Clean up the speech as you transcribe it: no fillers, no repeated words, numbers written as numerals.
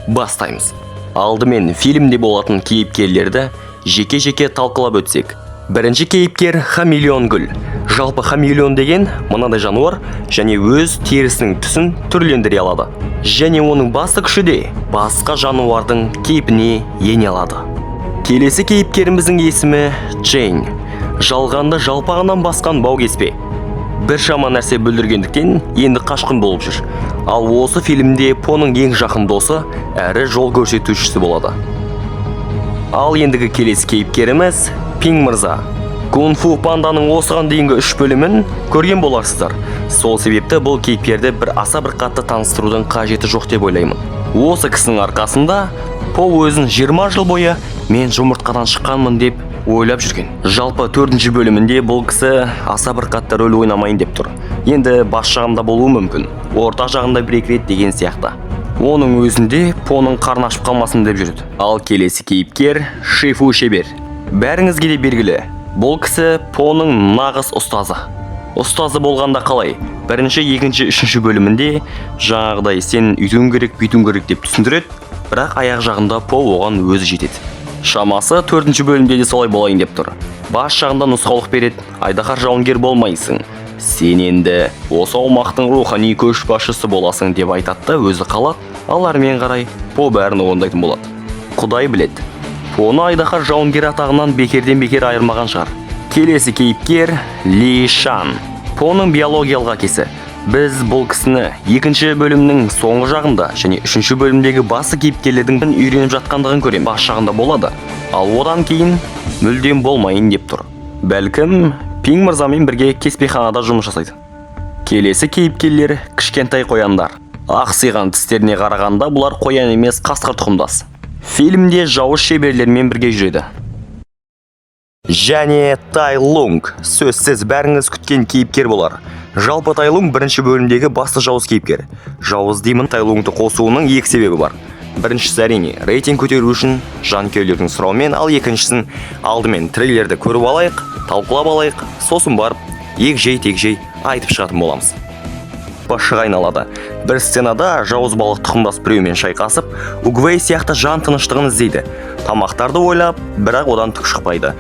Бастаймыз. Алдымен фильмде болатын кейіпкерлерді жеке-жеке талқылап өтсек. Бірінші кейіпкер хамелеон гүл. Жалпы хамелеон деген мынадай жануар және өз терісінің түсін түрлендіре алады. Және оның басты күші де басқа жануардың кейпіне ене алады. Келесі кейіпкеріміздің есімі Джейн. Жалғанды жалпағынан басқан баугеспе. Бір шама нәрсе бүлдіргендіктен енді қашқын болып жүр. Ал осы фильмде Поның ең жақын досы әрі жол көрсетушісі болады. Ал ендігі келесі кейіпкеріміз Пинг мырза. Кунг-фу панданың осыған дейінгі 3 бөлімін көрген боларсыздар. Сол себепті бұл кейіпкерді аса бір қатты таныстырудың қажеті жоқ деп ойлаймын. Осы кісінің арқасында По өзін 20 жыл бойы мен жұмыртқадан шыққанмын деп ойлап жүрген. Жалпы 4-ші бөлімінде бұл кісі аса бір қатты рөл ойнамайын деп тұр. Енді бас жағында болуы мүмкін. Орта жағында бір-екі рет деген сияқты. Оның өзінде Поның қарны ашып қалмасын деп жүрді. Ал келесі кейіпкер Шифу шебер. Бәріңізге де белгілі. Бұл кісі Поның нағыз ұстазы. Ұстазы болғанда қалай? Бірінші, екінші, үшінші бөлімінде жаңағыдай сен үйтуің керек, бүйтуің керек деп түсіндіреді, бірақ аяқ жағында По оған өзі жетеді. Шамасы 4-ші бөлімде де солай болайын деп тұр. Бас жағында нұсқаулық береді, айдаһар жауынгер болмайсың. Сен енді осы аумақтың рухани көшбасшысы боласың деп айтады, өзі қалады, ал әрмен қарай По бәрін орындайтын болады. Құдай біледі. Поны айдаһар жауынгер атағынан бекерден бекер айырмаған шығар. Келесі кейіпкер Ли Шан. Поның биологиялық әкесі. Біз бұл кісіні 2-ші бөлімнің соңғы жағында және 3-ші бөлімдегі басты кейіпкерлердің үйреніп жатқандығын көрем. Бас жағында болады, ал одан кейін мүлдем болмайын деп тұр. Бәлкім Пинг мырзамен бірге кеспеханада жұмыс жасайды. Келесі кейіпкерлер кішкентай қояндар. Ақсиған тістеріне қарағанда бұлар қоян емес, қасқыр тұқымдас. Фильмде жауыз шеберлермен бірге жүреді. Және Tai Lung сөзсіз бәріңіз күткен кейіпкер болар. Жалпы Tai Lung 1-ші бөлімдегі басты жауыз кейіпкер. Жауыз деймін, Tai Lung'ты қосуының 2 себебі бар. Біріншісі әрине рейтинг көтеру үшін жанкүйерлердің сұрауымен, ал екіншісін алдымен трейлерді көріп алайық, талқылап алайық, сосын барып егжей-тегжей айтып шығатын боламыз. Башыға айналады. Бір сценада жауыз балық тұқымдас біреумен шайқасып, Угвей сияқты жан тыныштығын іздейді. Тамақтарды ойлап, бірақ одан түк шықпайды.